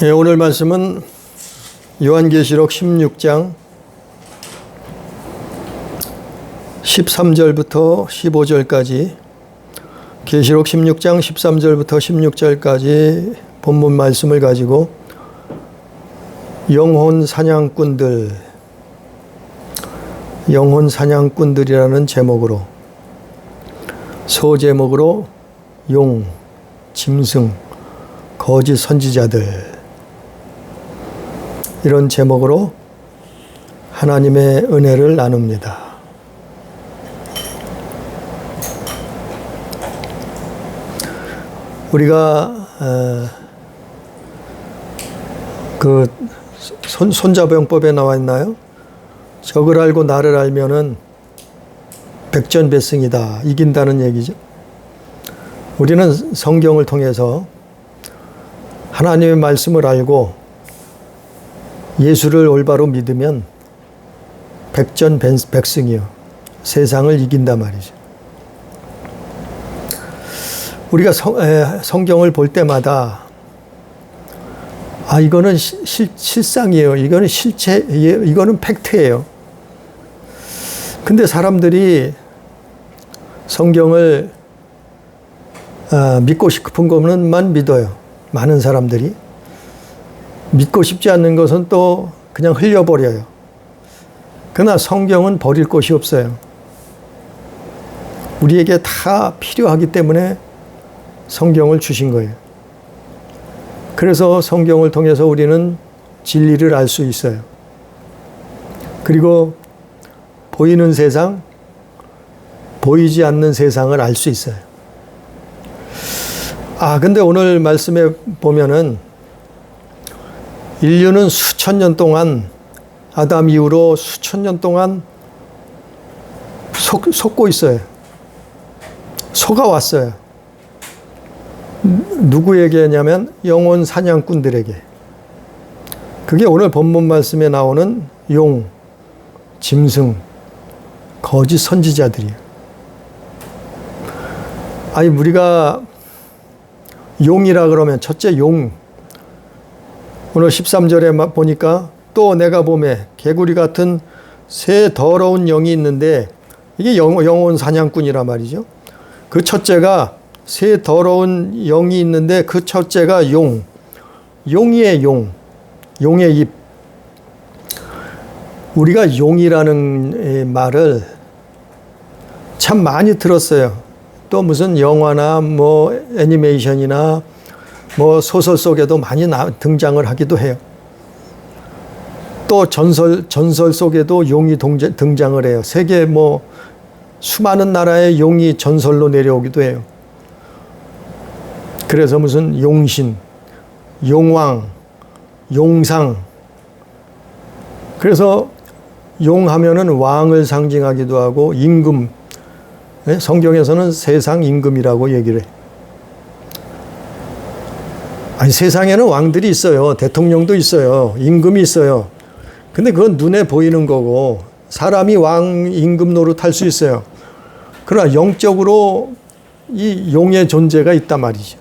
예, 오늘 말씀은 요한계시록 16장 13절부터 15절까지, 계시록 16장 13절부터 16절까지 본문 말씀을 가지고 영혼 사냥꾼들이라는 제목으로, 소제목으로 용, 짐승, 거짓 선지자들, 이런 제목으로 하나님의 은혜를 나눕니다. 우리가 그 손자병법에 나와 있나요? 적을 알고 나를 알면은 백전백승이다, 이긴다는 얘기죠. 우리는 성경을 통해서 하나님의 말씀을 알고 예수를 올바로 믿으면 백전백승이요, 세상을 이긴단 말이죠. 우리가 성경을 볼 때마다 이거는 실상이에요, 이거는 실체예요, 이거는 팩트예요. 근데 사람들이 성경을 믿고 싶은 것만 믿어요. 많은 사람들이 믿고 싶지 않는 것은 또 그냥 흘려버려요. 그러나 성경은 버릴 곳이 없어요. 우리에게 다 필요하기 때문에 성경을 주신 거예요. 그래서 성경을 통해서 우리는 진리를 알 수 있어요. 그리고 보이는 세상, 보이지 않는 세상을 알 수 있어요. 근데 오늘 말씀에 보면은 인류는 수천 년 동안, 아담 이후로 수천 년 동안 속고 있어요. 속아왔어요. 누구에게냐면 영혼 사냥꾼들에게. 그게 오늘 본문 말씀에 나오는 용, 짐승, 거짓 선지자들이에요. 우리가 용이라 그러면 첫째 용, 오늘 13절에 보니까 또 내가 보매 개구리 같은 새 더러운 영이 있는데, 이게 영혼 사냥꾼이란 말이죠. 그 첫째가, 새 더러운 영이 있는데 그 첫째가 용이의 용의 입. 우리가 용이라는 말을 참 많이 들었어요. 또 무슨 영화나 뭐 애니메이션이나 뭐 소설 속에도 많이 등장을 하기도 해요. 또 전설 속에도 용이 등장을 해요. 세계 수많은 나라의 용이 전설로 내려오기도 해요. 그래서 무슨 용신, 용왕, 용상. 그래서 용하면은 왕을 상징하기도 하고 임금. 성경에서는 세상 임금이라고 얘기를 해요. 세상에는 왕들이 있어요. 대통령도 있어요. 임금이 있어요. 근데 그건 눈에 보이는 거고, 사람이 왕 임금 노릇할 수 있어요. 그러나 영적으로 이 용의 존재가 있단 말이죠.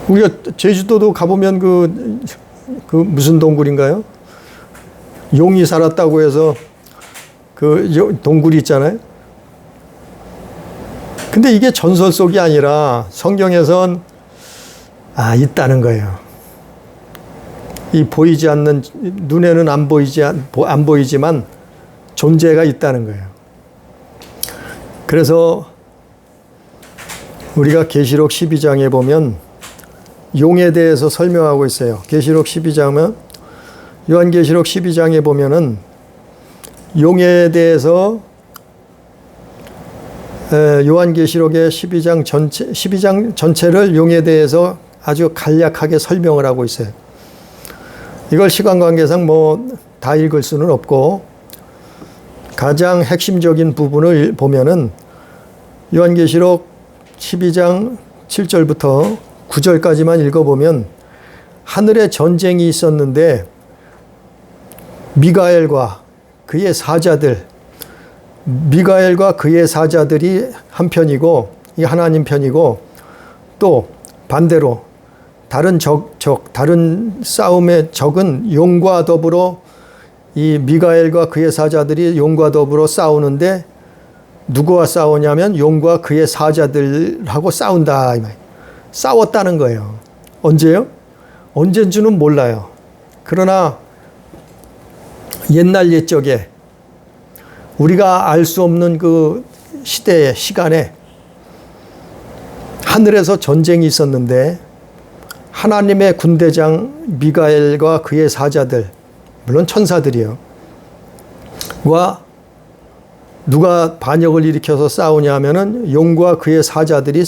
우리가 제주도도 가보면 그 무슨 동굴인가요? 용이 살았다고 해서 그 동굴이 있잖아요. 근데 이게 전설 속이 아니라 성경에선 있다는 거예요. 이 보이지 않는, 눈에는 안 보이지만 존재가 있다는 거예요. 그래서 우리가 계시록 12장에 보면 용에 대해서 설명하고 있어요. 계시록 12장은, 요한계시록 12장에 보면은 용에 대해서 요한계시록의 12장 전체를 용에 대해서 아주 간략하게 설명을 하고 있어요. 이걸 시간 관계상 다 읽을 수는 없고, 가장 핵심적인 부분을 보면은 요한계시록 12장 7절부터 9절까지만 읽어보면, 하늘에 전쟁이 있었는데 미가엘과 그의 사자들, 미가엘과 그의 사자들이 한 편이고, 이 하나님 편이고, 또 반대로 다른 다른 싸움의 적은 용과 더불어 이 미가엘과 그의 사자들이 용과 더불어 싸우는데 누구와 싸우냐면 용과 그의 사자들하고 싸운다. 싸웠다는 거예요. 언제요? 언젠지는 몰라요. 그러나 옛날 옛적에 우리가 알 수 없는 그 시대의 시간에 하늘에서 전쟁이 있었는데 하나님의 군대장 미가엘과 그의 사자들, 물론 천사들이요, 와 누가 반역을 일으켜서 싸우냐 하면은 용과 그의 사자들이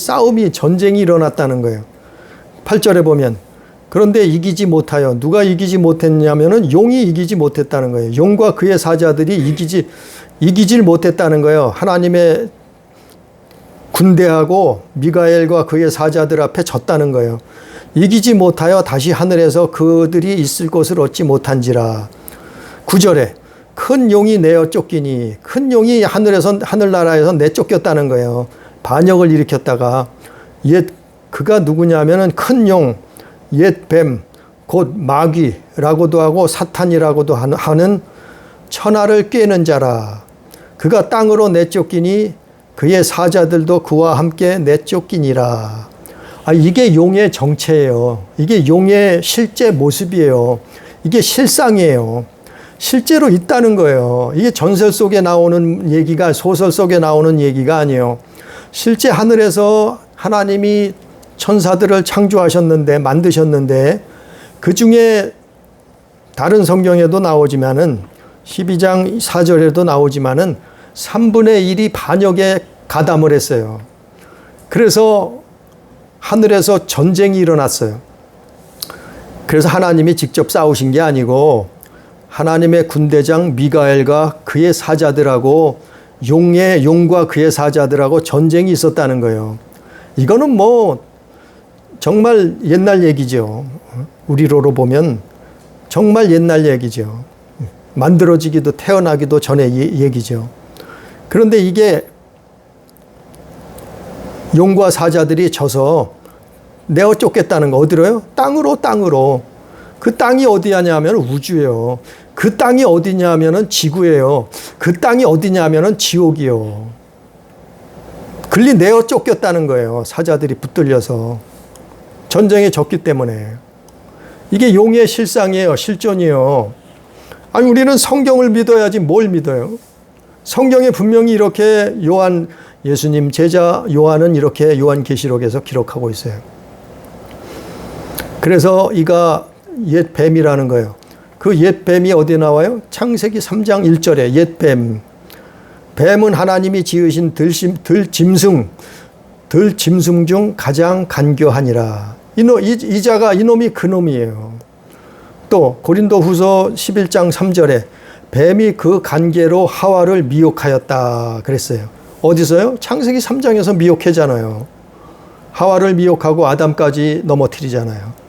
전쟁이 일어났다는 거예요. 8절에 보면 그런데 이기지 못하여, 누가 이기지 못했냐면은 용이 이기지 못했다는 거예요. 용과 그의 사자들이 이기질 못했다는 거예요. 하나님의 군대하고 미가엘과 그의 사자들 앞에 졌다는 거예요. 이기지 못하여 다시 하늘에서 그들이 있을 곳을 얻지 못한지라. 9절에 큰 용이 내어 쫓기니, 큰 용이 하늘나라에서 내쫓겼다는 거예요. 반역을 일으켰다가 그가 누구냐면은 큰 용, 옛 뱀, 곧 마귀라고도 하고 사탄이라고도 하는 천하를 꿰는 자라. 그가 땅으로 내쫓기니 그의 사자들도 그와 함께 내쫓기니라. 이게 용의 정체예요. 이게 용의 실제 모습이에요. 이게 실상이에요. 실제로 있다는 거예요. 이게 전설 속에 나오는 얘기가, 소설 속에 나오는 얘기가 아니에요. 실제 하늘에서 하나님이 천사들을 창조하셨는데, 만드셨는데, 그 중에 다른 성경에도 나오지만은 12장 4절에도 나오지만은 3분의 1이 반역에 가담을 했어요. 그래서 하늘에서 전쟁이 일어났어요. 그래서 하나님이 직접 싸우신 게 아니고 하나님의 군대장 미가엘과 그의 사자들하고 용과 그의 사자들하고 전쟁이 있었다는 거예요. 이거는 뭐 정말 옛날 얘기죠. 우리로로 보면 정말 옛날 얘기죠. 만들어지기도 태어나기도 전의 얘기죠. 그런데 이게 용과 사자들이 져서 내어 쫓겠다는 거. 어디로요? 땅으로. 그 땅이 어디냐 하면 우주예요. 그 땅이 어디냐 하면 지구예요. 그 땅이 어디냐 하면 지옥이요. 글리 내어 쫓겼다는 거예요. 사자들이 붙들려서. 전쟁에 졌기 때문에. 이게 용의 실상이에요. 실존이에요. 우리는 성경을 믿어야지 뭘 믿어요? 성경에 분명히 이렇게 예수님 제자 요한은 이렇게 요한계시록에서 기록하고 있어요. 그래서 이가 옛 뱀이라는 거예요. 그 옛 뱀이 어디에 나와요? 창세기 3장 1절에 옛 뱀. 뱀은 하나님이 지으신 들짐승 중 가장 간교하니라. 이놈이 그놈이에요. 또 고린도후서 11장 3절에 뱀이 그 간계로 하와를 미혹하였다 그랬어요. 어디서요? 창세기 3장에서 미혹하잖아요. 하와를 미혹하고 아담까지 넘어뜨리잖아요.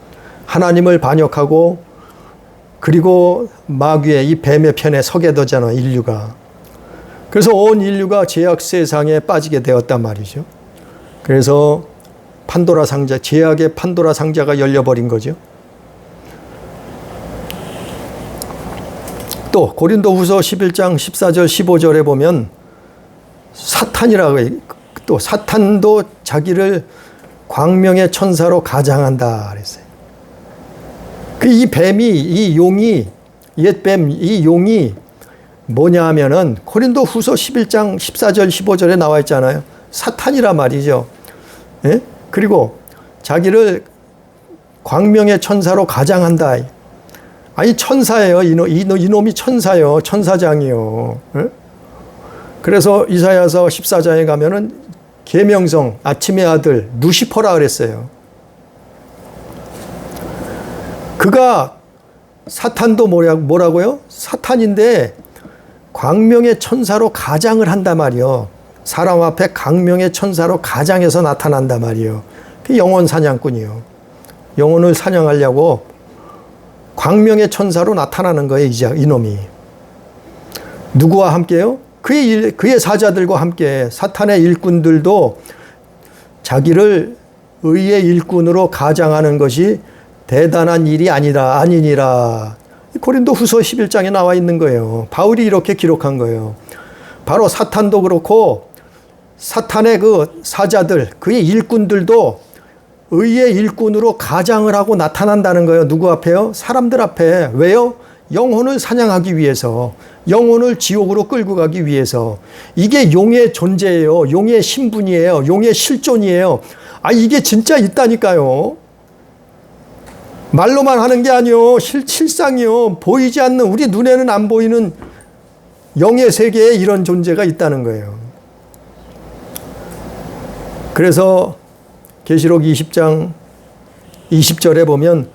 하나님을 반역하고 그리고 마귀의 이 뱀의 편에 서게 되잖아요. 인류가. 그래서 온 인류가 죄악 세상에 빠지게 되었단 말이죠. 그래서 제약의 판도라 상자가 열려버린 거죠. 또 고린도후서 11장 14절 15절에 보면 사탄이라고 해요. 또 사탄도 자기를 광명의 천사로 가장한다 그랬어요. 이 뱀이, 이 용이, 옛뱀, 이 용이 뭐냐 하면은 고린도후서 11장 14절 15절에 나와 있잖아요. 사탄이라 말이죠. 예? 그리고 자기를 광명의 천사로 가장한다. 천사예요. 이놈이 천사요. 천사장이요. 예? 그래서 이사야서 14장에 가면은 계명성, 아침의 아들, 루시퍼라 그랬어요. 그가 사탄도 뭐라고요? 사탄인데 광명의 천사로 가장을 한단 말이요. 사람 앞에 광명의 천사로 가장해서 나타난단 말이요. 그 영혼 사냥꾼이요. 영혼을 사냥하려고 광명의 천사로 나타나는 거예요. 이놈이. 누구와 함께요? 그의 사자들과 함께. 사탄의 일꾼들도 자기를 의의 일꾼으로 가장하는 것이 대단한 일이 아니니라. 고린도 후서 11장에 나와 있는 거예요. 바울이 이렇게 기록한 거예요. 바로 사탄도 그렇고 사탄의 그 사자들, 그의 일꾼들도 의의 일꾼으로 가장을 하고 나타난다는 거예요. 누구 앞에요? 사람들 앞에. 왜요? 영혼을 사냥하기 위해서, 영혼을 지옥으로 끌고 가기 위해서. 이게 용의 존재예요. 용의 신분이에요. 용의 실존이에요. 이게 진짜 있다니까요. 말로만 하는 게 아니요. 실상이요. 보이지 않는, 우리 눈에는 안 보이는 영의 세계에 이런 존재가 있다는 거예요. 그래서 계시록 20장 20절에 보면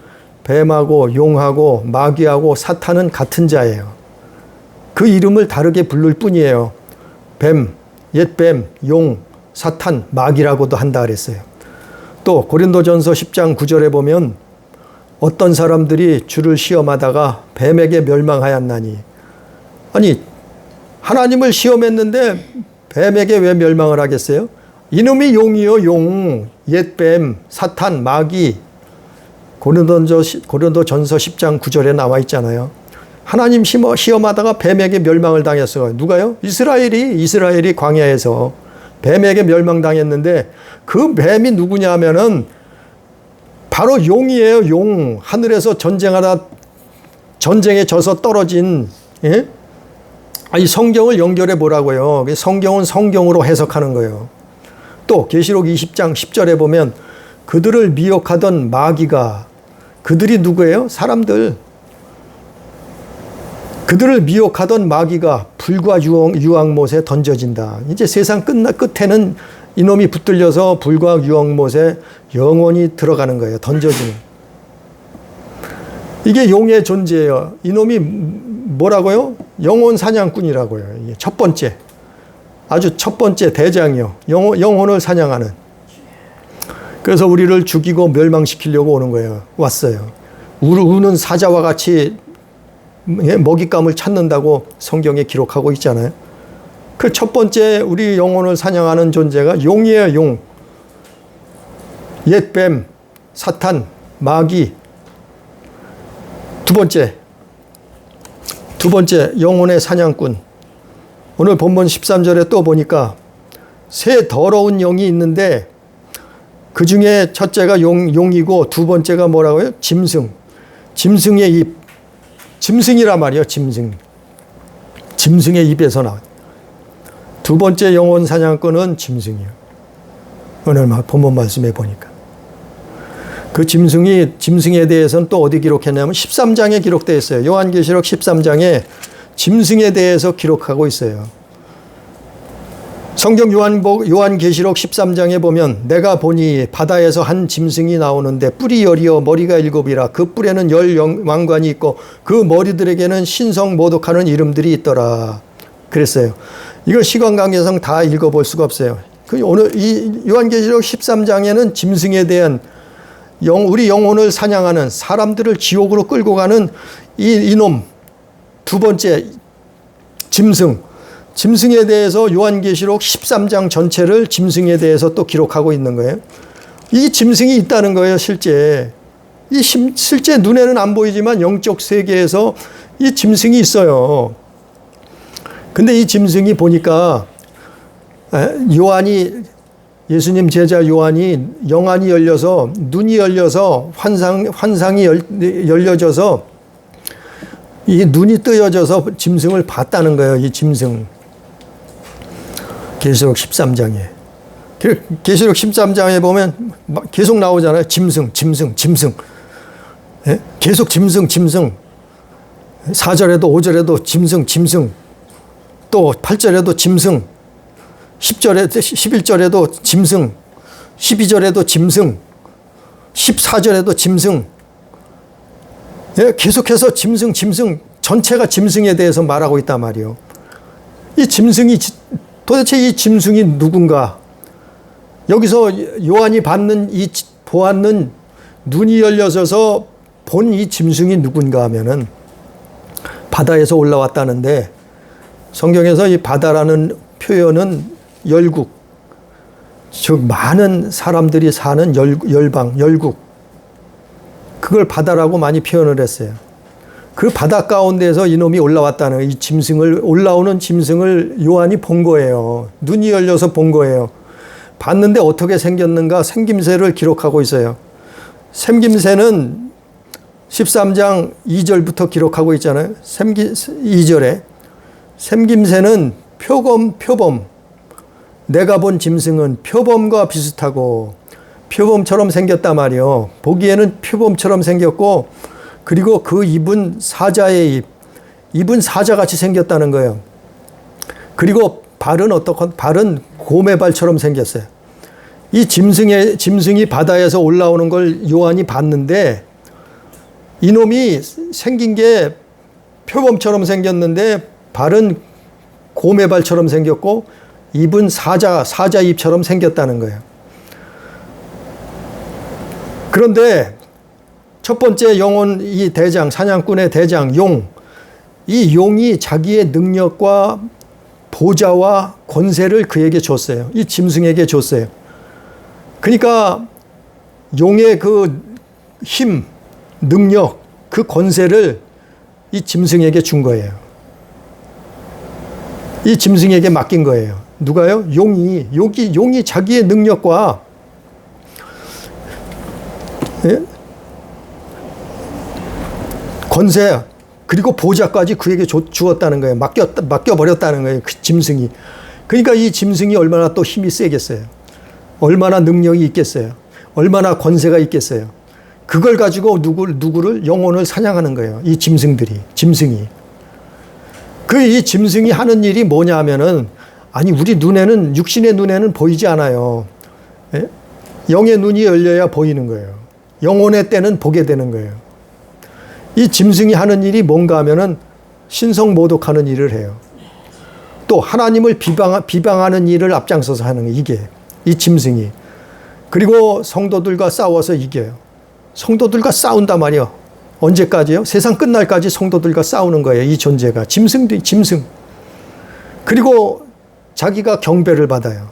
뱀하고 용하고 마귀하고 사탄은 같은 자예요. 그 이름을 다르게 부를 뿐이에요. 뱀, 옛뱀, 용, 사탄, 마귀라고도 한다 그랬어요. 또 고린도전서 10장 9절에 보면 어떤 사람들이 주를 시험하다가 뱀에게 멸망하였나니. 아니, 하나님을 시험했는데 뱀에게 왜 멸망을 하겠어요? 이놈이 용이요, 용, 옛뱀, 사탄, 마귀. 고린도전서 10장 9절에 나와 있잖아요. 하나님 시험하다가 뱀에게 멸망을 당했어요. 누가요? 이스라엘이 광야에서 뱀에게 멸망당했는데 그 뱀이 누구냐 하면은 바로 용이에요, 용. 하늘에서 전쟁에 져서 떨어진, 예? 이 성경을 연결해 보라고요. 성경은 성경으로 해석하는 거예요. 또 계시록 20장 10절에 보면 그들을 미혹하던 마귀가, 그들이 누구예요? 사람들. 그들을 미혹하던 마귀가 불과 유황못에 던져진다. 이제 세상 끝에는 이놈이 붙들려서 불과 유황못에 영원히 들어가는 거예요. 던져지는. 이게 용의 존재예요. 이놈이 뭐라고요? 영혼 사냥꾼이라고요. 이게 첫 번째. 아주 첫 번째 대장이요. 영혼을 사냥하는. 그래서 우리를 죽이고 멸망시키려고 오는 거예요. 왔어요. 우는 사자와 같이 먹잇감을 찾는다고 성경에 기록하고 있잖아요. 그 첫 번째 우리 영혼을 사냥하는 존재가 용이에요, 용. 옛뱀, 사탄, 마귀. 두 번째 영혼의 사냥꾼. 오늘 본문 13절에 또 보니까 새 더러운 영이 있는데 그 중에 첫째가 용이고 두 번째가 뭐라고요? 짐승. 짐승의 입. 짐승이란 말이에요. 짐승의 입에서 나와요. 두 번째 영혼 사냥꾼은 짐승이에요. 오늘 본문 말씀에 보니까. 그 짐승에 대해서는 또 어디 기록했냐면 13장에 기록되어 있어요. 요한계시록 13장에 짐승에 대해서 기록하고 있어요. 성경 요한계시록 13장에 보면 내가 보니 바다에서 한 짐승이 나오는데 뿔이 10이요 머리가 7이라 그 뿔에는 10 왕관이 있고 그 머리들에게는 신성 모독하는 이름들이 있더라. 그랬어요. 이거 시간 관계상 다 읽어볼 수가 없어요. 오늘 이 요한계시록 13장에는 짐승에 대한 우리 영혼을 사냥하는 사람들을 지옥으로 끌고 가는 이놈 두 번째 짐승에 대해서 요한계시록 13장 전체를 짐승에 대해서 또 기록하고 있는 거예요. 이 짐승이 있다는 거예요, 실제. 실제 눈에는 안 보이지만 영적 세계에서 이 짐승이 있어요. 근데 이 짐승이 보니까 예수님 제자 요한이 영안이 열려서 눈이 열려서 환상이 열려져서 이 눈이 뜨여져서 짐승을 봤다는 거예요. 이 짐승. 계시록 13장에. 계시록 13장에 보면 계속 나오잖아요. 짐승. 예? 계속 짐승. 4절에도 5절에도 짐승. 또 8절에도 짐승. 11절에도 짐승. 12절에도 짐승. 14절에도 짐승. 예? 계속해서 짐승. 전체가 짐승에 대해서 말하고 있단 말이에요. 이 짐승이 도대체 이 짐승이 누군가? 여기서 요한이 보았는 눈이 열려져서 본 이 짐승이 누군가 하면은 바다에서 올라왔다는데 성경에서 이 바다라는 표현은 열국, 즉 많은 사람들이 사는 열방, 열국, 그걸 바다라고 많이 표현을 했어요. 그 바다 가운데서 이놈이 올라왔다는, 이 짐승을, 올라오는 짐승을 요한이 본 거예요. 눈이 열려서 본 거예요. 봤는데 어떻게 생겼는가 생김새를 기록하고 있어요. 생김새는 13장 2절부터 기록하고 있잖아요. 2절에 생김새는 표범, 내가 본 짐승은 표범과 비슷하고 표범처럼 생겼단 말이요. 보기에는 표범처럼 생겼고, 그리고 그 입은 사자의 입은 사자같이 생겼다는 거예요. 그리고 발은 발은 곰의 발처럼 생겼어요. 이 짐승이 바다에서 올라오는 걸 요한이 봤는데, 이놈이 생긴 게 표범처럼 생겼는데 발은 곰의 발처럼 생겼고 입은 사자 입처럼 생겼다는 거예요. 그런데 첫 번째 영혼, 이 대장, 사냥꾼의 대장, 이 용이 자기의 능력과 보좌와 권세를 그에게 줬어요. 이 짐승에게 줬어요. 그러니까 용의 그 힘, 능력, 그 권세를 이 짐승에게 준 거예요. 이 짐승에게 맡긴 거예요. 누가요? 용이 자기의 능력과, 예? 권세, 그리고 보좌까지 그에게 주었다는 거예요. 맡겨버렸다는 거예요. 그 짐승이. 그러니까 이 짐승이 얼마나 또 힘이 세겠어요. 얼마나 능력이 있겠어요. 얼마나 권세가 있겠어요. 그걸 가지고 누구를, 영혼을 사냥하는 거예요. 이 짐승이. 이 짐승이 하는 일이 뭐냐 하면은, 아니, 우리 눈에는, 육신의 눈에는 보이지 않아요. 예? 영의 눈이 열려야 보이는 거예요. 영혼의 때는 보게 되는 거예요. 이 짐승이 하는 일이 뭔가 하면은 신성모독하는 일을 해요. 또 하나님을 비방하는 일을 앞장서서 하는 거예요. 이게, 이 짐승이. 그리고 성도들과 싸워서 이겨요. 성도들과 싸운단 말이에요. 언제까지요? 세상 끝날까지 성도들과 싸우는 거예요. 이 존재가. 짐승. 그리고 자기가 경배를 받아요.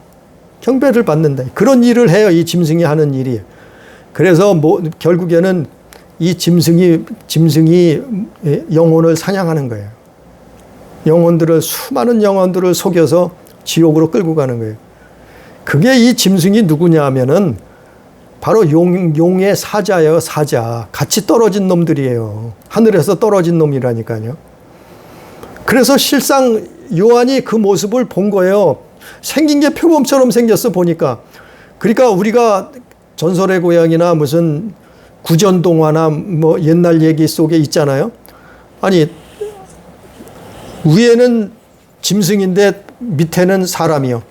경배를 받는다. 그런 일을 해요. 이 짐승이 하는 일이. 그래서 결국에는 이 짐승이 영혼을 사냥하는 거예요. 수많은 영혼들을 속여서 지옥으로 끌고 가는 거예요. 그게 이 짐승이 누구냐 하면은 바로 용의 사자예요. 사자. 같이 떨어진 놈들이에요. 하늘에서 떨어진 놈이라니까요. 그래서 실상 요한이 그 모습을 본 거예요. 생긴 게 표범처럼 생겼어, 보니까. 그러니까 우리가 전설의 고향이나 무슨 구전동화나 뭐 옛날 얘기 속에 있잖아요. 아니, 위에는 짐승인데 밑에는 사람이요.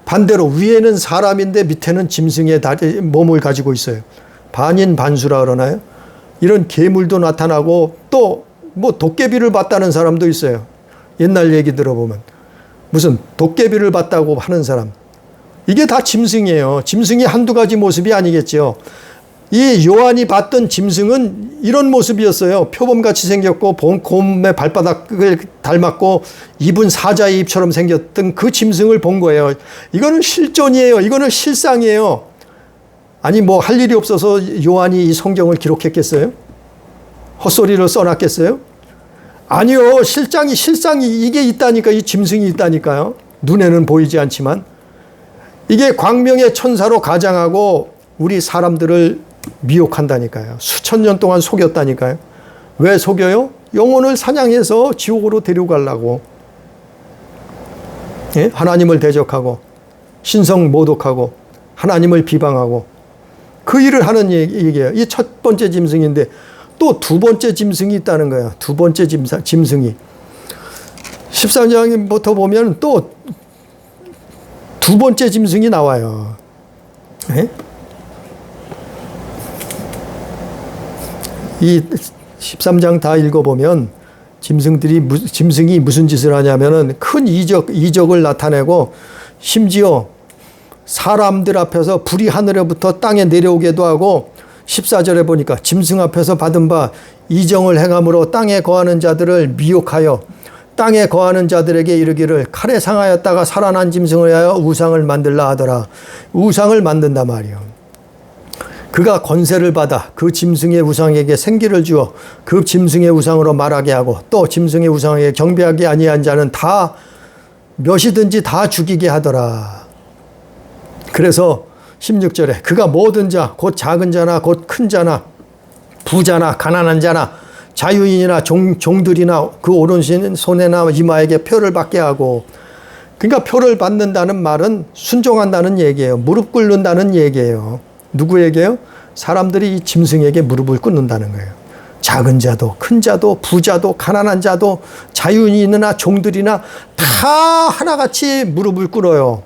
반대로 위에는 사람인데 밑에는 짐승의 몸을 가지고 있어요. 반인반수라 그러나요? 이런 괴물도 나타나고, 또 뭐 도깨비를 봤다는 사람도 있어요. 옛날 얘기 들어보면 무슨 도깨비를 봤다고 하는 사람. 이게 다 짐승이에요. 짐승이 한두 가지 모습이 아니겠죠. 이 요한이 봤던 짐승은 이런 모습이었어요. 표범같이 생겼고 곰의 발바닥을 닮았고 입은 사자의 입처럼 생겼던 그 짐승을 본 거예요. 이거는 실존이에요. 이거는 실상이에요. 아니, 뭐 할 일이 없어서 요한이 이 성경을 기록했겠어요? 헛소리를 써놨겠어요? 아니요. 실상이 이게 있다니까. 이 짐승이 있다니까요. 눈에는 보이지 않지만. 이게 광명의 천사로 가장하고 우리 사람들을 미혹한다니까요. 수천 년 동안 속였다니까요. 왜 속여요? 영혼을 사냥해서 지옥으로 데려가려고. 예? 하나님을 대적하고 신성 모독하고 하나님을 비방하고 그 일을 하는 얘기예요. 이 첫 번째 짐승인데 또 두 번째 짐승이 있다는 거예요. 두 번째 짐승이. 13장부터 보면 또 두 번째 짐승이 나와요. 예? 이 13장 다 읽어보면 짐승이 무슨 짓을 하냐면은 큰 이적을 나타내고 심지어 사람들 앞에서 불이 하늘에부터 땅에 내려오게도 하고 14절에 보니까 짐승 앞에서 받은 바 이정을 행함으로 땅에 거하는 자들을 미혹하여 땅에 거하는 자들에게 이르기를 칼에 상하였다가 살아난 짐승을 위하여 우상을 만들라 하더라. 우상을 만든단 말이요. 그가 권세를 받아 그 짐승의 우상에게 생기를 주어 그 짐승의 우상으로 말하게 하고 또 짐승의 우상에게 경배하게 아니한 자는 다 몇이든지 다 죽이게 하더라. 그래서 16절에 그가 모든 자 곧 작은 자나 곧 큰 자나 부자나 가난한 자나 자유인이나 종들이나 그 오른손에나 이마에게 표를 받게 하고, 그러니까 표를 받는다는 말은 순종한다는 얘기예요. 무릎 꿇는다는 얘기예요. 누구에게요? 사람들이 이 짐승에게 무릎을 꿇는다는 거예요. 작은 자도 큰 자도 부자도 가난한 자도 자유인이나 종들이나 다 하나같이 무릎을 꿇어요.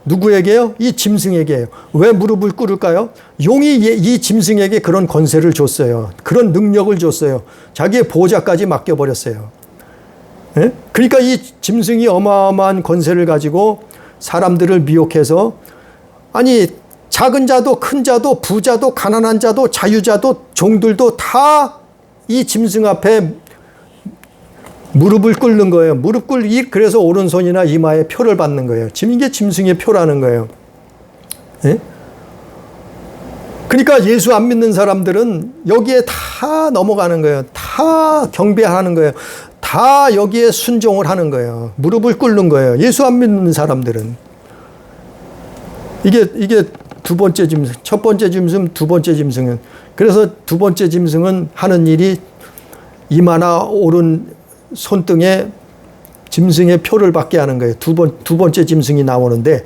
누구에게요? 이 짐승에게요. 왜 무릎을 꿇을까요? 용이 이 짐승에게 그런 권세를 줬어요. 그런 능력을 줬어요. 자기의 보호자까지 맡겨버렸어요. 예? 그러니까 이 짐승이 어마어마한 권세를 가지고 사람들을 미혹해서, 아니 작은 자도 큰 자도 부자도 가난한 자도 자유자도 종들도 다 이 짐승 앞에 무릎을 꿇는 거예요. 무릎 꿇기, 그래서 오른손이나 이마에 표를 받는 거예요. 이게 짐승의 표라는 거예요. 예? 그러니까 예수 안 믿는 사람들은 여기에 다 넘어가는 거예요. 다 경배하는 거예요. 다 여기에 순종을 하는 거예요. 무릎을 꿇는 거예요. 예수 안 믿는 사람들은. 이게 두 번째 짐승, 첫 번째 짐승, 두 번째 짐승은. 그래서 두 번째 짐승은 하는 일이 이마나 오른 손등에 짐승의 표를 받게 하는 거예요. 두 번째 짐승이 나오는데,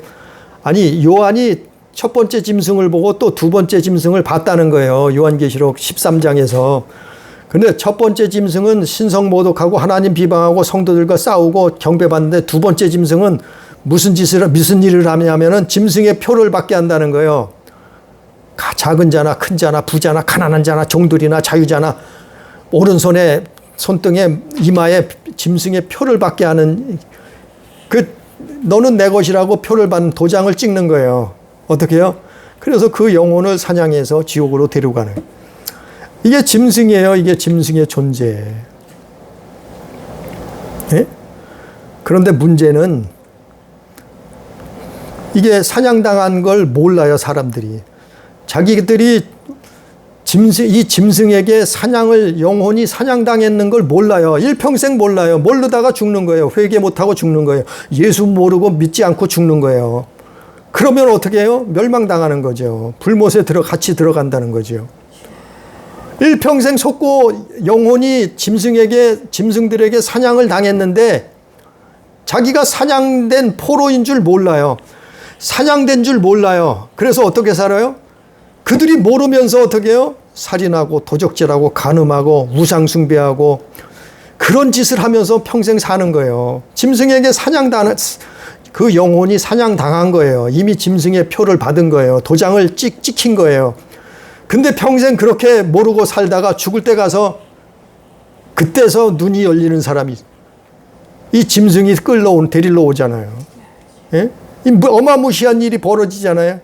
아니 요한이 첫 번째 짐승을 보고 또 두 번째 짐승을 봤다는 거예요. 요한계시록 13장에서. 근데 첫 번째 짐승은 신성 모독하고 하나님 비방하고 성도들과 싸우고 경배받는데, 두 번째 짐승은 무슨 일을 하냐면은 짐승의 표를 받게 한다는 거예요. 작은 자나 큰 자나 부자나 가난한 자나 종들이나 자유자나 오른손에 손등에 이마에 짐승의 표를 받게 하는, 너는 내 것이라고 표를 받는 도장을 찍는 거예요. 어떻게 해요? 그래서 그 영혼을 사냥해서 지옥으로 데려가는. 이게 짐승이에요. 이게 짐승의 존재. 예? 그런데 문제는 이게 사냥당한 걸 몰라요, 사람들이. 자기들이 이 짐승에게 영혼이 사냥당했는 걸 몰라요. 일평생 몰라요. 모르다가 죽는 거예요. 회개 못하고 죽는 거예요. 예수 모르고 믿지 않고 죽는 거예요. 그러면 어떻게 해요? 멸망당하는 거죠. 불못에 같이 들어간다는 거죠. 일평생 속고 영혼이 짐승들에게 사냥을 당했는데 자기가 사냥된 포로인 줄 몰라요. 사냥된 줄 몰라요. 그래서 어떻게 살아요? 그들이 모르면서 어떻게 해요? 살인하고 도적질하고 간음하고 우상숭배하고 그런 짓을 하면서 평생 사는 거예요. 짐승에게 그 영혼이 사냥당한 거예요. 이미 짐승의 표를 받은 거예요. 도장을 찍힌 거예요. 근데 평생 그렇게 모르고 살다가 죽을 때 가서 그때서 눈이 열리는 사람이 이 짐승이 데리러 오잖아요. 예? 어마무시한 일이 벌어지잖아요.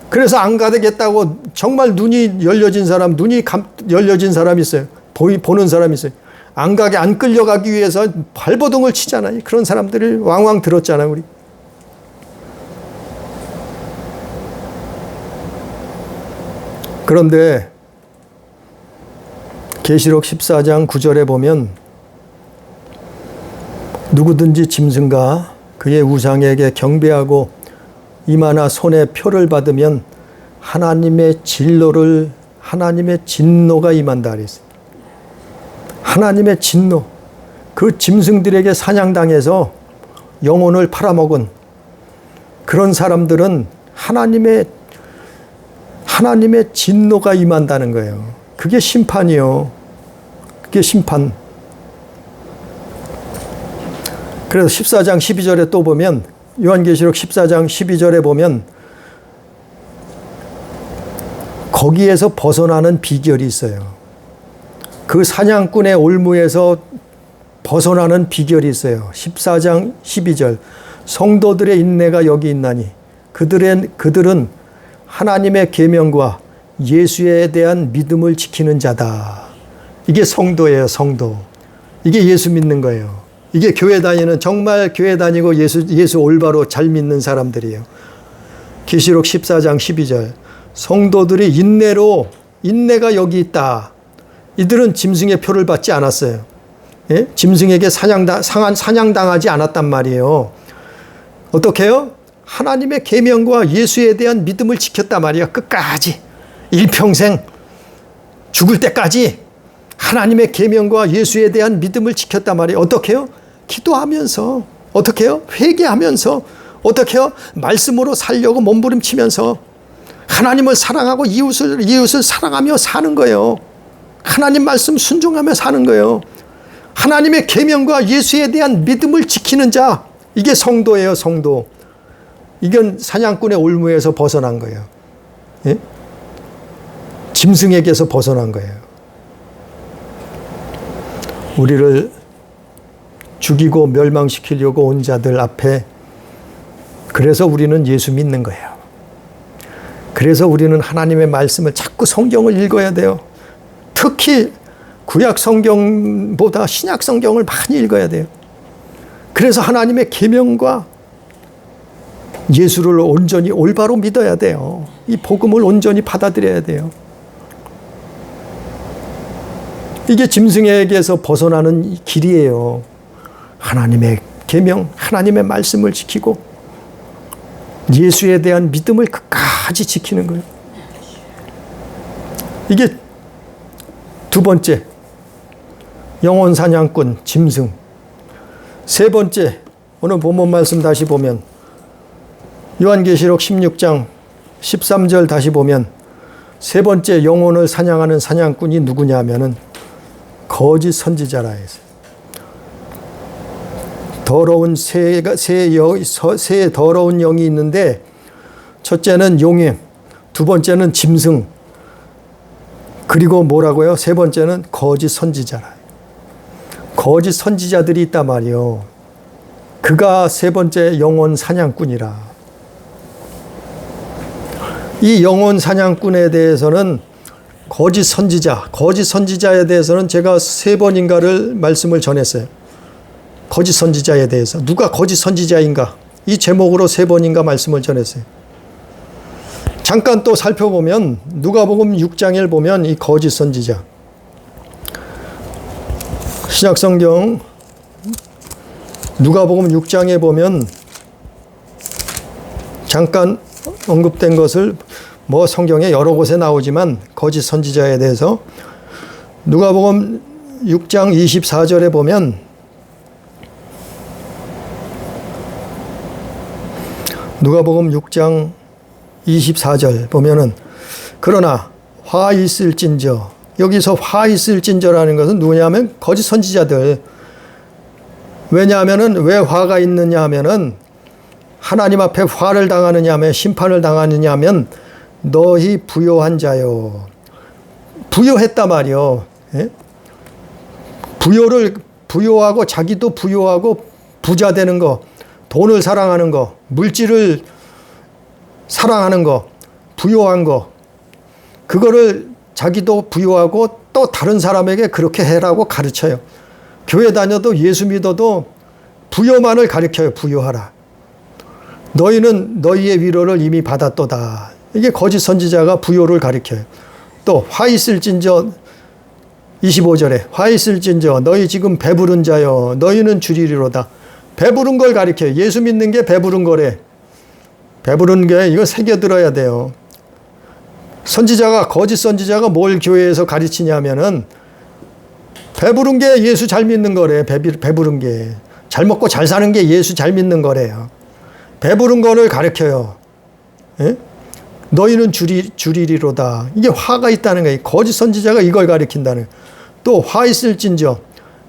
그래서 안 가되겠다고 정말 눈이 열려진 사람 있어요. 보는 사람이 있어요. 안 끌려가기 위해서 발버둥을 치잖아요. 그런 사람들을 왕왕 들었잖아요, 우리. 그런데 계시록 14장 9절에 보면 누구든지 짐승과 그의 우상에게 경배하고 이마나 손에 표를 받으면 하나님의 진노가 임한다 그랬어요. 하나님의 진노. 그 짐승들에게 사냥당해서 영혼을 팔아먹은 그런 사람들은 하나님의 진노가 임한다는 거예요. 그게 심판이요. 그게 심판. 그래서 14장 12절에 또 보면, 요한계시록 14장 12절에 보면 거기에서 벗어나는 비결이 있어요. 그 사냥꾼의 올무에서 벗어나는 비결이 있어요. 14장 12절. 성도들의 인내가 여기 있나니 그들은 하나님의 계명과 예수에 대한 믿음을 지키는 자다. 이게 성도예요, 성도. 이게 예수 믿는 거예요. 이게 교회 다니는, 정말 교회 다니고 예수 올바로 잘 믿는 사람들이에요. 계시록 14장 12절. 성도들이 인내가 여기 있다. 이들은 짐승의 표를 받지 않았어요. 예? 짐승에게 사냥당하지 않았단 말이에요. 어떻게 해요? 하나님의 계명과 예수에 대한 믿음을 지켰단 말이에요. 끝까지. 일평생 죽을 때까지 하나님의 계명과 예수에 대한 믿음을 지켰단 말이에요. 어떻게 해요? 기도하면서. 어떻게 해요? 회개하면서. 어떻게 해요? 말씀으로 살려고 몸부림치면서 하나님을 사랑하고 이웃을 사랑하며 사는 거예요. 하나님 말씀 순종하며 사는 거예요. 하나님의 계명과 예수에 대한 믿음을 지키는 자, 이게 성도예요. 성도. 이건 사냥꾼의 올무에서 벗어난 거예요. 예? 짐승에게서 벗어난 거예요. 우리를 죽이고 멸망시키려고 온 자들 앞에, 그래서 우리는 예수 믿는 거예요. 그래서 우리는 하나님의 말씀을 자꾸 성경을 읽어야 돼요. 특히 구약 성경보다 신약 성경을 많이 읽어야 돼요. 그래서 하나님의 계명과 예수를 온전히 올바로 믿어야 돼요. 이 복음을 온전히 받아들여야 돼요. 이게 짐승에게서 벗어나는 길이에요. 하나님의 계명, 하나님의 말씀을 지키고 예수에 대한 믿음을 끝까지 지키는 거예요. 이게 두 번째, 영혼 사냥꾼, 짐승. 세 번째, 오늘 본문 말씀 다시 보면 요한계시록 16장 13절 다시 보면 세 번째 영혼을 사냥하는 사냥꾼이 누구냐 하면은 거짓 선지자라 했어요. 더러운 새 더러운 영이 있는데, 첫째는 용의, 두 번째는 짐승, 그리고 뭐라고요? 세 번째는 거짓 선지자라. 거짓 선지자들이 있단 말이요. 그가 세 번째 영혼 사냥꾼이라. 이 영혼 사냥꾼에 대해서는 거짓 선지자에 대해서는 제가 3번인가를 말씀을 전했어요. 거짓 선지자에 대해서. 누가 거짓 선지자인가? 이 제목으로 3번인가 말씀을 전했어요. 잠깐 또 살펴보면 누가복음 6장을 보면 이 거짓 선지자. 신약성경 누가복음 6장에 보면 잠깐 언급된 것을 뭐 성경에 여러 곳에 나오지만 거짓 선지자에 대해서 누가복음 6장 24절에 보면 누가복음 6장 24절 보면은 그러나 화 있을진저, 여기서 화 있을진저라는 것은 누구냐면 거짓 선지자들. 왜냐하면은 왜 화가 있느냐 하면은 하나님 앞에 화를 당하느냐 하면 심판을 당하느냐 하면 너희 부요한 자요. 부요했단 말이요. 예? 부요하고 자기도 부요하고 부자 되는 거, 돈을 사랑하는 거, 물질을 사랑하는 거, 부요한 거, 그거를 자기도 부요하고 또 다른 사람에게 그렇게 해라고 가르쳐요. 교회 다녀도 예수 믿어도 부요만을 가르쳐요. 부요하라. 너희는 너희의 위로를 이미 받았도다. 이게 거짓 선지자가 부요를 가르쳐요. 또 화 있을진저 25절에 화 있을진저 너희 지금 배부른 자여 너희는 주리리로다. 배부른 걸 가르쳐요. 예수 믿는 게 배부른 거래. 배부른 게 이거 새겨들어야 돼요. 거짓 선지자가 뭘 교회에서 가르치냐면은 배부른 게 예수 잘 믿는 거래. 배부른 게. 잘 먹고 잘 사는 게 예수 잘 믿는 거래요. 배부른 거를 가르쳐요. 예? 너희는 주리리로다. 이게 화가 있다는 거예요. 거짓 선지자가 이걸 가르친다는 거예요. 또 화 있을진저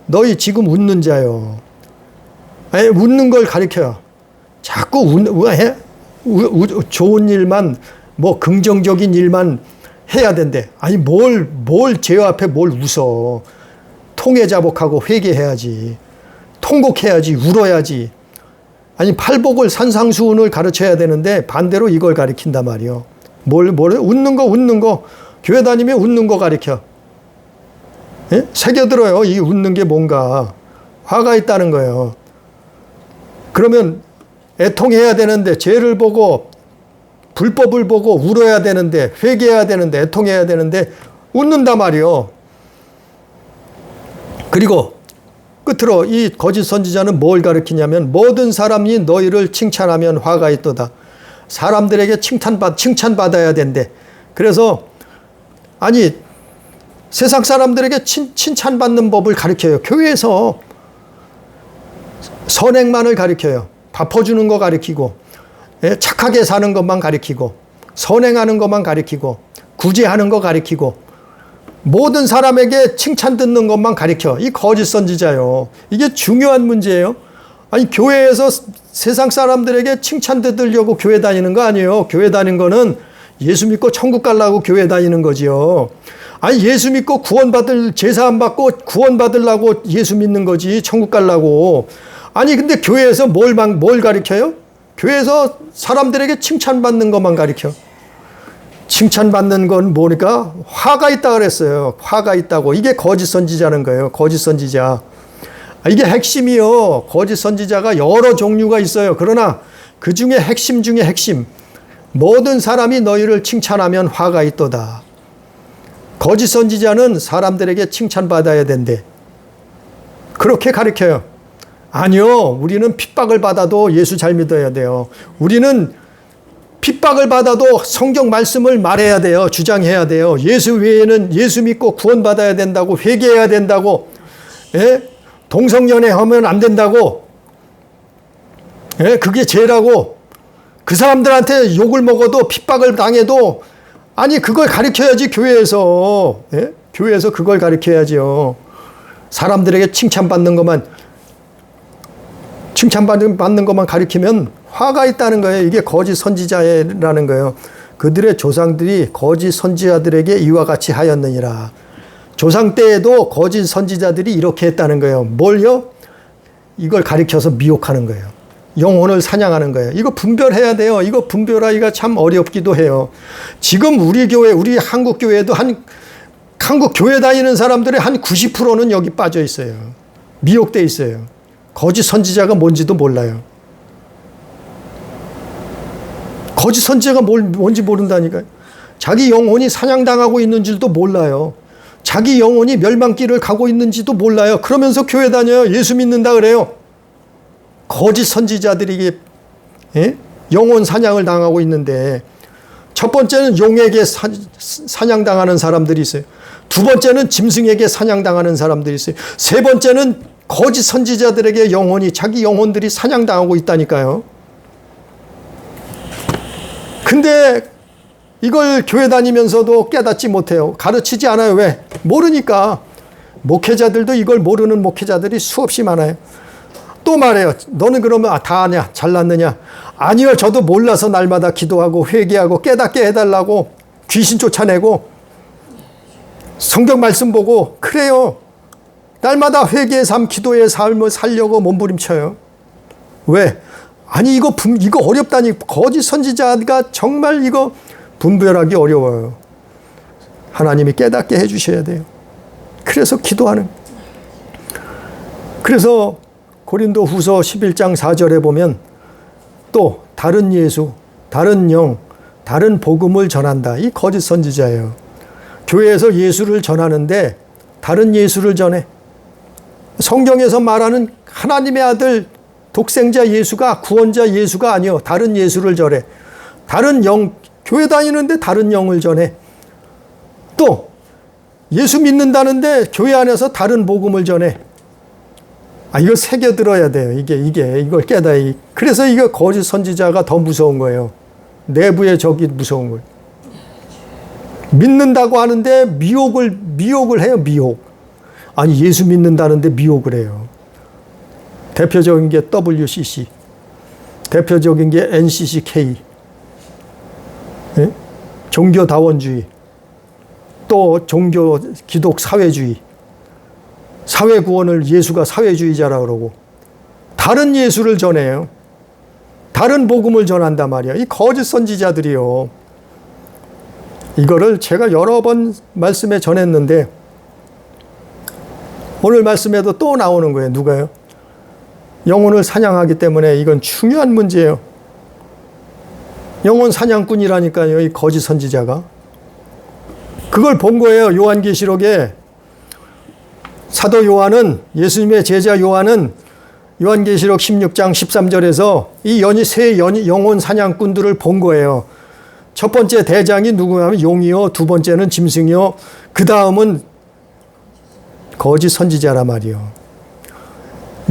너희 지금 웃는 자요. 아니, 웃는 걸 가르쳐요. 자꾸 좋은 일만, 뭐 긍정적인 일만 해야 된대. 아니 뭘 죄 앞에 뭘 웃어. 통회자복하고 회개해야지. 통곡해야지. 울어야지. 아니 팔복을 산상수훈을 가르쳐야 되는데 반대로 이걸 가르친단 말이요. 웃는 거 교회 다니면 웃는 거 가르쳐. 예? 새겨들어요. 이 웃는 게 뭔가. 화가 있다는 거예요. 그러면 애통해야 되는데, 죄를 보고 불법을 보고 울어야 되는데, 회개해야 되는데, 애통해야 되는데 웃는단 말이요. 그리고 끝으로 이 거짓 선지자는 뭘 가르치냐면, 모든 사람이 너희를 칭찬하면 화가 있도다. 사람들에게 칭찬받아야 된대. 그래서 아니, 세상 사람들에게 칭찬받는 법을 가르쳐요. 교회에서 선행만을 가르쳐요. 갚아주는 거 가르치고, 착하게 사는 것만 가르치고, 선행하는 것만 가르치고, 구제하는 거 가르치고, 모든 사람에게 칭찬 듣는 것만 가르쳐. 이 거짓 선지자요. 이게 중요한 문제예요. 아니, 교회에서 세상 사람들에게 칭찬 듣으려고 교회 다니는 거 아니에요. 교회 다니는 거는 예수 믿고 천국 가려고 교회 다니는 거지요. 아니, 예수 믿고 제사함 받고 구원받으려고 예수 믿는 거지. 천국 가려고. 아니, 근데 교회에서 뭘 가르쳐요? 교회에서 사람들에게 칭찬받는 것만 가르쳐. 칭찬받는 건 뭐니까? 화가 있다 그랬어요. 화가 있다고. 이게 거짓 선지자는 거예요. 거짓 선지자. 이게 핵심이요. 거짓 선지자가 여러 종류가 있어요. 그러나 그 중에 핵심 중에 핵심. 모든 사람이 너희를 칭찬하면 화가 있도다. 거짓 선지자는 사람들에게 칭찬받아야 된대. 그렇게 가르쳐요. 아니요. 우리는 핍박을 받아도 예수 잘 믿어야 돼요. 우리는 핍박을 받아도 성경 말씀을 말해야 돼요. 주장해야 돼요. 예수 외에는 예수 믿고 구원받아야 된다고, 회개해야 된다고, 동성연애 하면 안 된다고, 그게 죄라고, 그 사람들한테 욕을 먹어도 핍박을 당해도, 아니, 그걸 가르쳐야지, 교회에서. 교회에서 그걸 가르쳐야지요. 사람들에게 칭찬받는 것만 가르치면 화가 있다는 거예요. 이게 거짓 선지자라는 거예요. 그들의 조상들이 거짓 선지자들에게 이와 같이 하였느니라. 조상 때에도 거짓 선지자들이 이렇게 했다는 거예요. 뭘요? 이걸 가르쳐서 미혹하는 거예요. 영혼을 사냥하는 거예요. 이거 분별해야 돼요. 이거 분별하기가 참 어렵기도 해요. 지금 우리 교회, 우리 한국 교회도 한국 교회 다니는 사람들의 한 90%는 여기 빠져 있어요. 미혹돼 있어요. 거짓 선지자가 뭔지도 몰라요. 거짓 선지자가 뭔지 모른다니까요. 자기 영혼이 사냥당하고 있는 줄도 몰라요. 자기 영혼이 멸망길을 가고 있는지도 몰라요. 그러면서 교회 다녀요. 예수 믿는다 그래요. 거짓 선지자들이 영혼 사냥을 당하고 있는데, 첫 번째는 용에게 사냥당하는 사람들이 있어요. 두 번째는 짐승에게 사냥당하는 사람들이 있어요. 세 번째는 거짓 선지자들에게 자기 영혼들이 사냥당하고 있다니까요. 근데 이걸 교회 다니면서도 깨닫지 못해요. 가르치지 않아요. 왜? 모르니까. 목회자들도 이걸 모르는 목회자들이 수없이 많아요. 또 말해요. 너는 그러면 다 아냐? 잘났느냐? 아니요. 저도 몰라서 날마다 기도하고 회개하고 깨닫게 해달라고 귀신 쫓아내고 성경 말씀 보고 그래요. 날마다 회개의 삶, 기도의 삶을 살려고 몸부림쳐요. 왜? 아니, 이거 어렵다니. 거짓 선지자가 정말 이거 분별하기 어려워요. 하나님이 깨닫게 해주셔야 돼요. 그래서 기도하는. 그래서 고린도 후서 11장 4절에 보면 또 다른 예수, 다른 영, 다른 복음을 전한다. 이 거짓 선지자예요. 교회에서 예수를 전하는데 다른 예수를 전해. 성경에서 말하는 하나님의 아들 독생자 예수가, 구원자 예수가 아니요. 다른 예수를 전해. 다른 영, 교회 다니는데 다른 영을 전해. 또 예수 믿는다는데 교회 안에서 다른 복음을 전해. 이거 새겨들어야 돼요. 이걸 깨달아야. 그래서 이거 거짓 선지자가 더 무서운 거예요. 내부의 적이 무서운 거예요. 믿는다고 하는데 미혹을 해요. 미혹. 아니, 예수 믿는다는데 미혹을 해요. 대표적인 게 WCC, 대표적인 게 NCCK, 종교다원주의, 또 기독 사회주의, 사회구원을 예수가 사회주의자라고 그러고 다른 예수를 전해요. 다른 복음을 전한단 말이야. 이 거짓 선지자들이요. 이거를 제가 여러 번 말씀에 전했는데 오늘 말씀에도 또 나오는 거예요. 누가요? 영혼을 사냥하기 때문에 이건 중요한 문제예요. 영혼 사냥꾼이라니까요, 이 거짓 선지자가. 그걸 본 거예요. 요한계시록에 사도 요한은, 예수님의 제자 요한은 요한계시록 16장 13절에서 이 세 영혼 사냥꾼들을 본 거예요. 첫 번째 대장이 누구냐면 용이요, 두 번째는 짐승이요, 그 다음은 거짓 선지자란 말이요.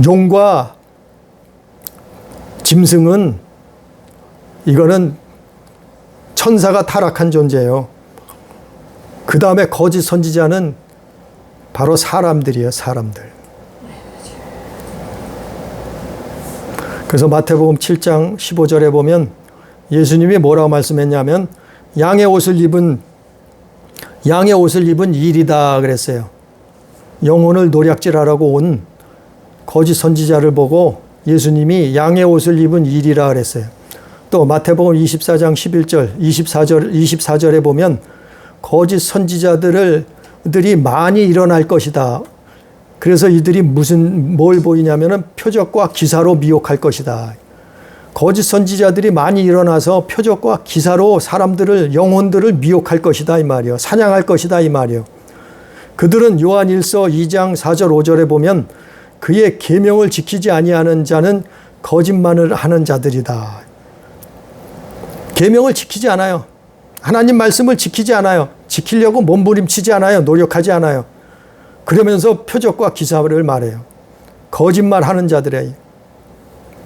용과 짐승은 이거는 천사가 타락한 존재예요. 그 다음에 거짓 선지자는 바로 사람들이에요, 사람들. 그래서 마태복음 7장 15절에 보면 예수님이 뭐라고 말씀했냐면 양의 옷을 입은 일이다 그랬어요. 영혼을 노략질하라고 온 거짓 선지자를 보고 예수님이 양의 옷을 입은 일이라 그랬어요. 또 마태복음 24장 11절, 24절에 보면 거짓 선지자들이 많이 일어날 것이다. 그래서 이들이 뭘 보이냐면은 표적과 기사로 미혹할 것이다. 거짓 선지자들이 많이 일어나서 표적과 기사로 영혼들을 미혹할 것이다 이 말이요. 사냥할 것이다 이 말이요. 그들은 요한일서 2장 4절 5절에 보면 그의 계명을 지키지 아니하는 자는 거짓말을 하는 자들이다. 계명을 지키지 않아요. 하나님 말씀을 지키지 않아요. 지키려고 몸부림치지 않아요. 노력하지 않아요. 그러면서 표적과 기사를 말해요. 거짓말하는 자들이에요.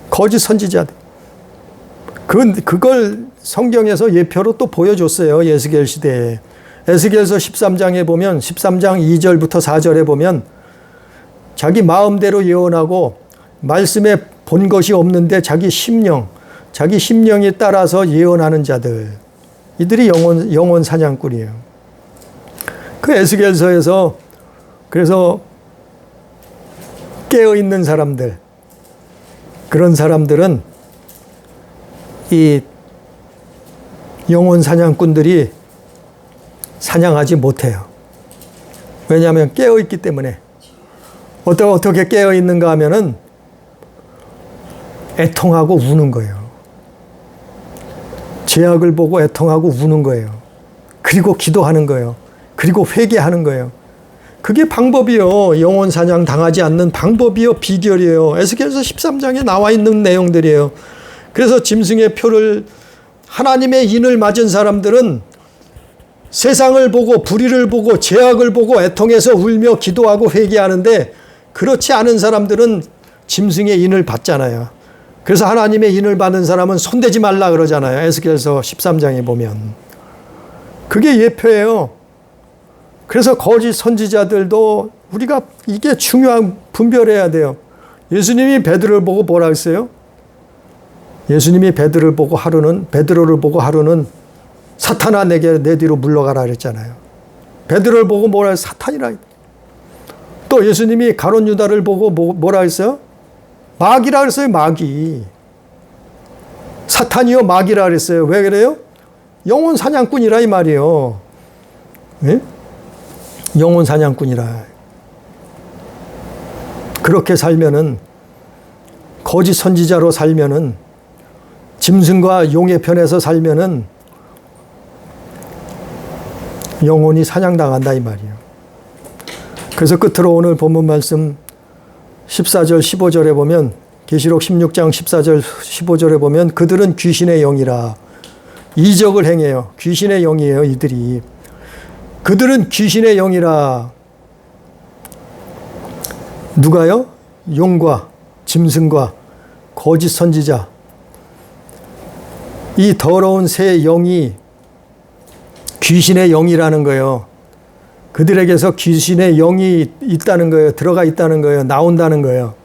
거짓 선지자들. 그걸 성경에서 예표로 또 보여줬어요. 에스겔 시대에. 에스겔서 13장에 보면 13장 2절부터 4절에 보면 자기 마음대로 예언하고 말씀에 본 것이 없는데 자기 심령에 따라서 예언하는 자들. 이들이 영혼 사냥꾼이에요. 그 에스겔서에서 그래서 깨어있는 사람들, 그런 사람들은 이 영혼 사냥꾼들이 사냥하지 못해요. 왜냐하면 깨어있기 때문에. 어떻게 깨어있는가 하면은 애통하고 우는 거예요. 죄악을 보고 애통하고 우는 거예요. 그리고 기도하는 거예요. 그리고 회개하는 거예요. 그게 방법이요. 영혼 사냥 당하지 않는 방법이요. 비결이에요. 에스겔서 13장에 나와 있는 내용들이에요. 그래서 짐승의 표를 하나님의 인을 맞은 사람들은 세상을 보고 불의를 보고 죄악을 보고 애통해서 울며 기도하고 회개하는데 그렇지 않은 사람들은 짐승의 인을 받잖아요. 그래서 하나님의 인을 받는 사람은 손대지 말라 그러잖아요. 에스겔서 13장에 보면. 그게 예표예요. 그래서 거짓 선지자들도 우리가 이게 중요한 분별해야 돼요. 예수님이 베드로를 보고 뭐라 했어요? 예수님이 베드로를 보고 하루는 사탄아 내 뒤로 물러가라 그랬잖아요. 베드로를 보고 뭐라 했어요? 사탄이라. 또 예수님이 가룟 유다를 보고 뭐라 했어요? 마귀라 그랬어요. 마귀. 사탄이요 마귀라 그랬어요. 왜 그래요? 영혼 사냥꾼이라 이 말이에요. 네? 영혼 사냥꾼이라. 그렇게 살면은 거짓 선지자로 살면은 짐승과 용의 편에서 살면은 영혼이 사냥당한다 이 말이에요. 그래서 끝으로 오늘 본문 말씀 14절 15절에 보면 계시록 16장 14절 15절에 보면 그들은 귀신의 영이라 이적을 행해요. 귀신의 영이에요 이들이. 그들은 귀신의 영이라. 누가요? 용과 짐승과 거짓 선지자. 이 더러운 새 영이 귀신의 영이라는 거예요. 그들에게서 귀신의 영이 있다는 거예요. 들어가 있다는 거예요. 나온다는 거예요.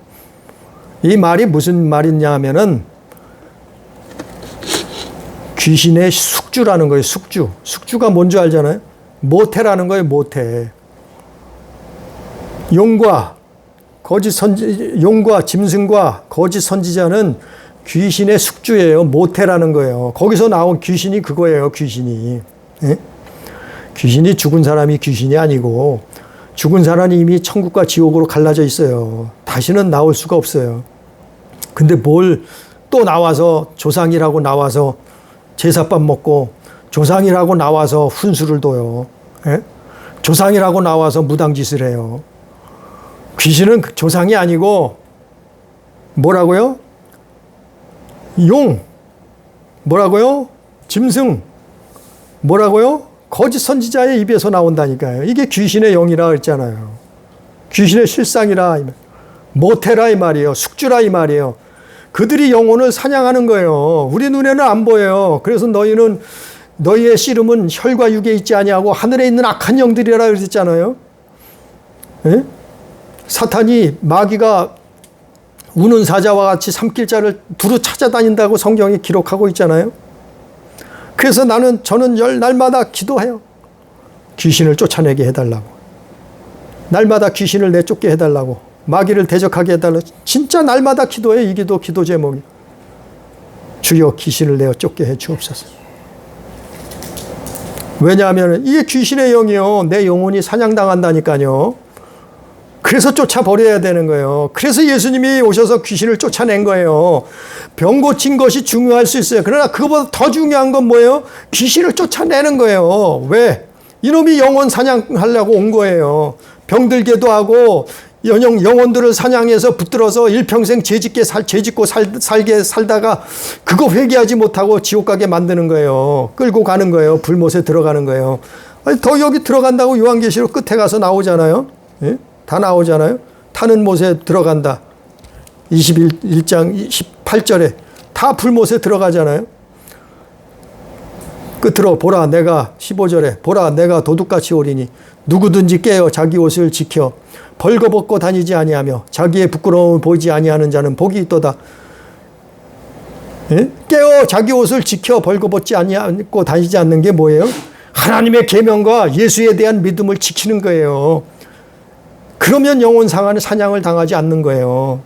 이 말이 무슨 말이냐 하면은 귀신의 숙주라는 거예요. 숙주. 숙주가 뭔 줄 알잖아요. 모태라는 거예요. 모태. 용과 짐승과 거짓 선지자는 귀신의 숙주예요. 모태라는 거예요. 거기서 나온 귀신이 그거예요. 귀신이. 예? 귀신이 죽은 사람이 귀신이 아니고 죽은 사람이 이미 천국과 지옥으로 갈라져 있어요. 다시는 나올 수가 없어요. 근데 뭘 또 나와서 조상이라고 나와서 제사밥 먹고 조상이라고 나와서 훈수를 둬요. 예? 조상이라고 나와서 무당짓을 해요. 귀신은 조상이 아니고 뭐라고요? 용. 뭐라고요? 짐승. 뭐라고요? 거짓 선지자의 입에서 나온다니까요. 이게 귀신의 영이라 그랬잖아요. 귀신의 실상이라, 모태라 이 말이에요. 숙주라 이 말이에요. 그들이 영혼을 사냥하는 거예요. 우리 눈에는 안 보여요. 그래서 너희의 씨름은 혈과 육에 있지 아니하고 하늘에 있는 악한 영들이라 그랬잖아요. 예? 사탄이, 마귀가 우는 사자와 같이 삼킬자를 두루 찾아다닌다고 성경에 기록하고 있잖아요. 그래서 저는 날마다 기도해요. 귀신을 쫓아내게 해달라고. 날마다 귀신을 내쫓게 해달라고. 마귀를 대적하게 해달라고. 진짜 날마다 기도해. 이 기도 제목이. 주여 귀신을 내어 쫓게 해 주옵소서. 왜냐하면 이게 귀신의 영이요. 내 영혼이 사냥당한다니까요. 그래서 쫓아버려야 되는 거예요. 그래서 예수님이 오셔서 귀신을 쫓아낸 거예요. 병 고친 것이 중요할 수 있어요. 그러나 그것보다 더 중요한 건 뭐예요? 귀신을 쫓아내는 거예요. 왜? 이놈이 영혼 사냥하려고 온 거예요. 병들게도 하고 영혼들을 사냥해서 붙들어서 일평생 죄짓고 살게 살다가 그거 회개하지 못하고 지옥 가게 만드는 거예요. 끌고 가는 거예요. 불못에 들어가는 거예요. 아니, 더 여기 들어간다고 요한계시록 끝에 가서 나오잖아요. 예? 다 나오잖아요. 타는 못에 들어간다. 21장 18절에 다 불못에 들어가잖아요. 끝으로 보라 내가 15절에 보라 내가 도둑같이 오리니 누구든지 깨어 자기 옷을 지켜 벌거벗고 다니지 아니하며 자기의 부끄러움을 보이지 아니하는 자는 복이 있도다. 예? 깨어 자기 옷을 지켜 벌거벗지 아니하고 다니지 않는 게 뭐예요? 하나님의 계명과 예수에 대한 믿음을 지키는 거예요. 그러면 영혼 사냥을 당하지 않는 거예요.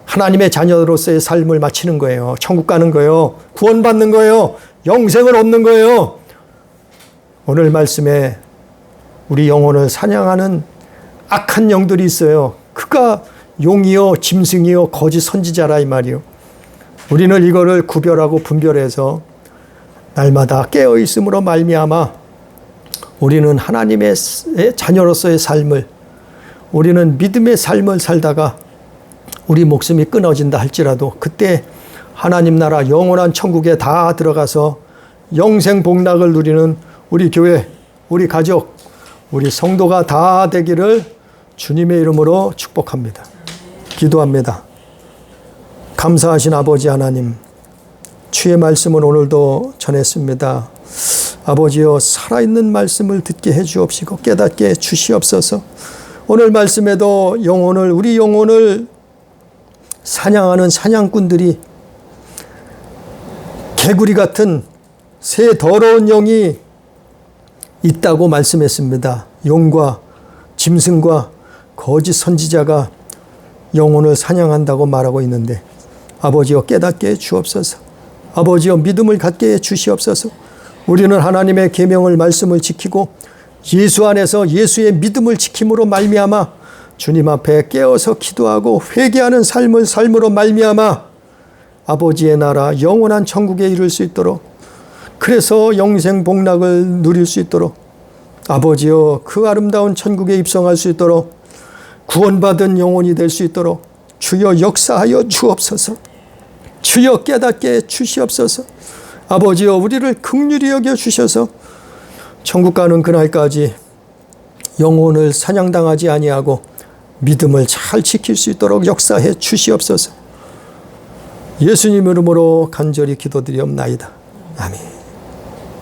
하나님의 자녀로서의 삶을 마치는 거예요. 천국 가는 거예요. 구원받는 거예요. 영생을 얻는 거예요. 오늘 말씀에 우리 영혼을 사냥하는 악한 영들이 있어요. 그가 용이요 짐승이요 거짓 선지자라 이 말이요. 우리는 이거를 구별하고 분별해서 날마다 깨어 있음으로 말미암아 우리는 하나님의 자녀로서의 삶을, 우리는 믿음의 삶을 살다가 우리 목숨이 끊어진다 할지라도 그때 하나님 나라 영원한 천국에 다 들어가서 영생 복락을 누리는 우리 교회, 우리 가족, 우리 성도가 다 되기를 주님의 이름으로 축복합니다. 기도합니다. 감사하신 아버지 하나님, 주의 말씀은 오늘도 전했습니다. 아버지여 살아있는 말씀을 듣게 해 주옵시고 깨닫게 해 주시옵소서. 오늘 말씀에도 우리 영혼을 사냥하는 사냥꾼들이 개구리 같은 새 더러운 영이 있다고 말씀했습니다. 용과 짐승과 거짓 선지자가 영혼을 사냥한다고 말하고 있는데 아버지여 깨닫게 해 주옵소서. 아버지여 믿음을 갖게 해 주시옵소서. 우리는 하나님의 계명을 말씀을 지키고 예수 안에서 예수의 믿음을 지킴으로 말미암아 주님 앞에 깨어서 기도하고 회개하는 삶으로 말미암아 아버지의 나라 영원한 천국에 이를 수 있도록, 그래서 영생 복락을 누릴 수 있도록 아버지여 그 아름다운 천국에 입성할 수 있도록 구원받은 영혼이 될 수 있도록 주여 역사하여 주옵소서. 주여 깨닫게 주시옵소서. 아버지여 우리를 긍휼히 여겨 주셔서 천국 가는 그날까지 영혼을 사냥당하지 아니하고 믿음을 잘 지킬 수 있도록 역사해 주시옵소서. 예수님 이름으로 간절히 기도드리옵나이다. 아멘.